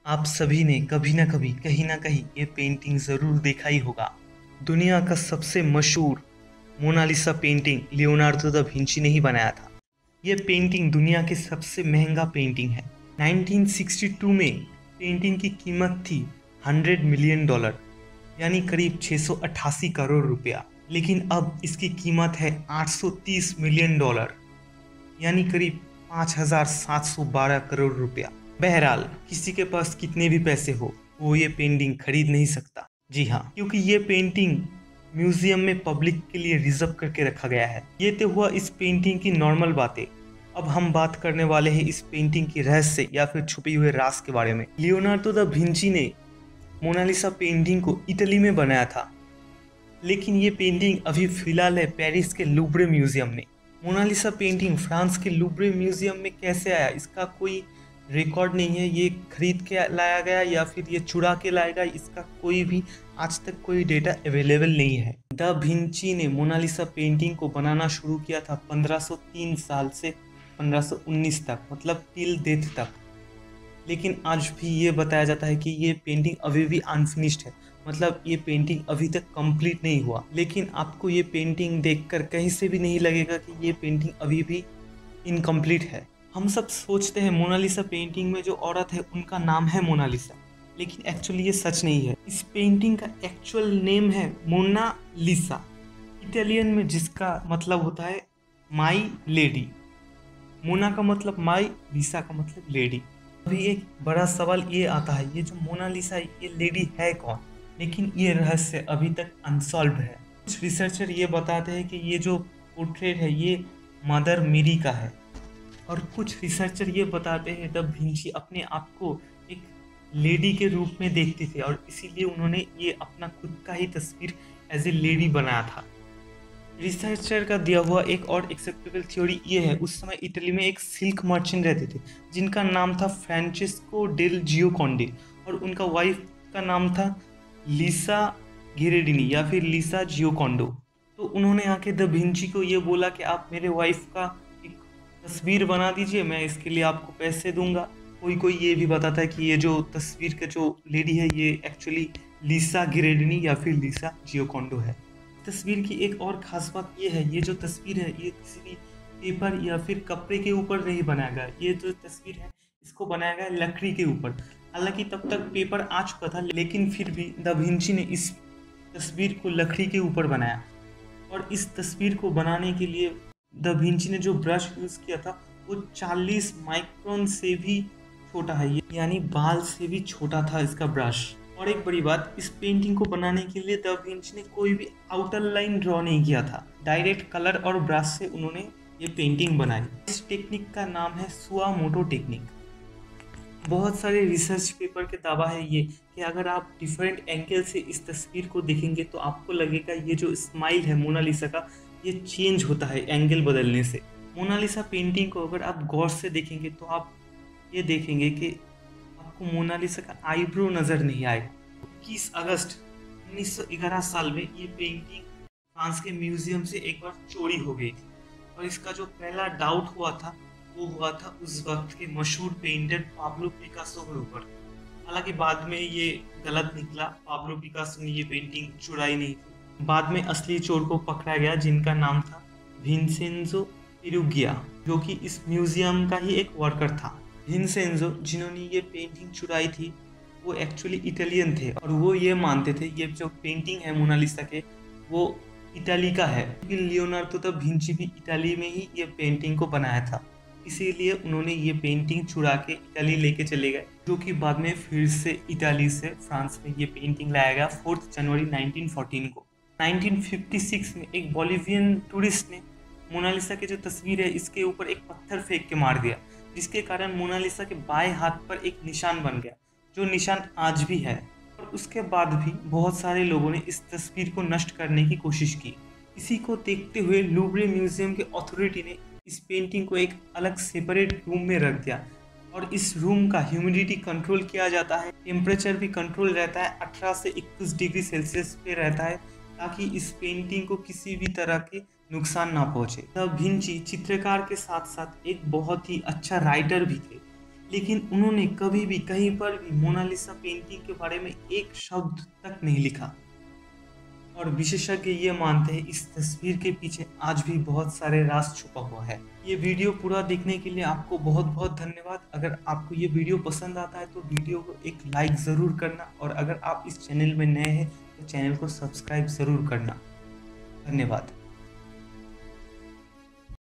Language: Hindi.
आप सभी ने कभी ना कभी कहीं ना कहीं ये पेंटिंग जरूर देखा ही होगा। दुनिया का सबसे मशहूर Mona Lisa painting Leonardo da Vinci ने ही बनाया था। ये पेंटिंग दुनिया के सबसे महंगा पेंटिंग है। 1962 में पेंटिंग की कीमत थी $100 मिलियन, यानी करीब 688 करोड़ रुपया। लेकिन अब इसकी कीमत है $830 मिलियन, यानी करीब 5,712 करोड़ रुपया। बहरहाल, किसी के पास कितने भी पैसे हो वो ये पेंटिंग खरीद नहीं सकता। जी हाँ, क्योंकि ये पेंटिंग म्यूजियम में पब्लिक के लिए रिजर्व करके रखा गया है। ये तो हुआ इस पेंटिंग की नॉर्मल बातें। अब हम बात करने वाले हैं इस पेंटिंग की रहस्य या फिर छुपे हुए राज के बारे में। लियोनार्डो दा विंची ने मोनालिसा पेंटिंग को इटली में बनाया था, लेकिन ये पेंटिंग अभी फिलहाल है पेरिस के लूव्रे म्यूजियम में। मोनालिसा पेंटिंग फ्रांस के लूव्रे म्यूजियम में कैसे आया, इसका कोई रिकॉर्ड नहीं है। ये खरीद के लाया गया या फिर ये चुरा के लाया गया, इसका कोई भी आज तक कोई डेटा अवेलेबल नहीं है। दा विंची ने मोनालिसा पेंटिंग को बनाना शुरू किया था 1503 साल से 1519 तक, मतलब टिल डेथ तक। लेकिन आज भी ये बताया जाता है कि ये पेंटिंग अभी भी अनफिनिश्ड है, मतलब ये पेंटिंग अभी तक कंप्लीट नहीं हुआ। लेकिन आपको ये पेंटिंग देखकर कहीं से भी नहीं लगेगा कि ये पेंटिंग अभी भी इनकम्प्लीट है। हम सब सोचते हैं मोनालिसा पेंटिंग में जो औरत है उनका नाम है मोनालिसा, लेकिन एक्चुअली ये सच नहीं है। इस पेंटिंग का एक्चुअल नेम है मोनालिसा, इटालियन में, जिसका मतलब होता है माई लेडी। मोना का मतलब माई, लिसा का मतलब लेडी। अभी एक बड़ा सवाल ये आता है, ये जो मोनालिसा है ये लेडी है कौन? लेकिन ये रहस्य अभी तक अनसॉल्व है। कुछ रिसर्चर ये बताते हैं कि ये जो पोर्ट्रेट है ये मदर मेरी का है, और कुछ रिसर्चर ये बताते हैं दा विंची अपने आप को एक लेडी के रूप में देखते थे और इसीलिए उन्होंने ये अपना खुद का ही तस्वीर एज ए लेडी बनाया था। रिसर्चर का दिया हुआ एक और एक्सेप्टेबल थ्योरी ये है, उस समय इटली में एक सिल्क मर्चेंट रहते थे जिनका नाम था फ्रांचेस्को डेल जियोकॉन्डे, और उनका वाइफ का नाम था लिसा गिरेडिनी या फिर लिसा जियोकॉन्डो। तो उन्होंने आके दा विंची को ये बोला कि आप मेरे वाइफ का एक तस्वीर बना दीजिए, मैं इसके लिए आपको पैसे दूंगा। कोई कोई ये भी बताता है कि ये जो तस्वीर का जो लेडी है ये एक्चुअली लिसा गिरेडिनी या फिर लिसा जियोकॉन्डो है। तस्वीर की एक और खास बात ये है, ये जो तस्वीर है ये किसी भी पेपर या फिर कपड़े के ऊपर नहीं बनाया गया। ये जो तस्वीर है इसको बनाया गया लकड़ी के ऊपर। हालांकि तब तक पेपर आ चुका था, लेकिन फिर भी दा विंची ने इस तस्वीर को लकड़ी के ऊपर बनाया। और इस तस्वीर को बनाने के लिए दा विंची ने जो ब्रश यूज़ किया था वो 40 माइक्रोन से भी छोटा है, यानी बाल से भी छोटा था इसका ब्रश। और एक बड़ी बात, इस पेंटिंग को बनाने के लिए दा विंची ने कोई भी आउटर लाइन ड्रॉ नहीं किया था, डायरेक्ट कलर और ब्रश से उन्होंने ये पेंटिंग बनाई। इस टेक्निक का नाम है सुआमोटो टेक्निक। बहुत सारे रिसर्च पेपर के दावा है ये कि अगर आप डिफरेंट एंगल से इस तस्वीर को देखेंगे तो आपको लगेगा ये जो स्माइल है मोनालिसा का ये चेंज होता है एंगल बदलने से। मोनालिसा पेंटिंग को अगर आप गौर से देखेंगे तो आप ये देखेंगे कि आपको मोनालिसा का आईब्रो नजर नहीं आएगा। 21 अगस्त 1911 साल में ये पेंटिंग फ्रांस के म्यूजियम से एक बार चोरी हो गई थी, और इसका जो पहला डाउट हुआ था वो हुआ था उस वक्त के मशहूर पेंटर पाब्लो पिकासो के ऊपर। हालांकि बाद में ये गलत निकला, पाब्लो पिकासो ने ये पेंटिंग चुराई नहीं थी। बाद में असली चोर को पकड़ा गया जिनका नाम था विंसेंजो पेरुगिया, जो कि इस म्यूजियम का ही एक वर्कर था। विंसेंजो जिन्होंने ये पेंटिंग चुराई थी वो एक्चुअली इटालियन थे, और वो ये मानते थे ये जो पेंटिंग है मोनालिसा के वो इटाली का है, क्योंकि लियोनार्डो दा विंची भी इटाली में ही ये पेंटिंग को बनाया था। इसीलिए उन्होंने ये पेंटिंग चुरा के इटाली लेके चले गए, जो कि बाद में फिर से इटाली से फ्रांस में ये पेंटिंग लाया गया 4 जनवरी 1914 को। 1956 में एक बोलिवियन टूरिस्ट ने मोनालिसा की जो तस्वीर है इसके ऊपर एक पत्थर फेंक के मार दिया, जिसके कारण मोनालिसा के बाएं हाथ पर एक निशान बन गया, जो निशान आज भी है। और उसके बाद भी बहुत सारे लोगों ने इस तस्वीर को नष्ट करने की कोशिश की। इसी को देखते हुए लूव्रे म्यूजियम के अथॉरिटी ने इस पेंटिंग को एक अलग सेपरेट रूम में रख दिया, और इस रूम का ह्यूमिडिटी कंट्रोल किया जाता है, टेम्परेचर भी कंट्रोल रहता है, 18 से 21 डिग्री सेल्सियस पे रहता है, ताकि इस पेंटिंग को किसी भी तरह के नुकसान ना पहुंचे। दा विंची चित्रकार के साथ साथ एक बहुत ही अच्छा राइटर भी थे। लेकिन उन्होंने कभी भी कहीं पर भी मोनालिसा पेंटिंग के बारे में एक शब्द तक नहीं लिखा। और विशेषज्ञ ये मानते हैं इस तस्वीर के पीछे आज भी बहुत सारे राज छुपा हुआ है। ये वीडियो पूरा देखने के लिए आपको बहुत बहुत धन्यवाद। अगर आपको ये वीडियो पसंद आता है तो वीडियो को एक लाइक ज़रूर करना, और अगर आप इस चैनल में नए हैं तो चैनल को सब्सक्राइब ज़रूर करना। धन्यवाद।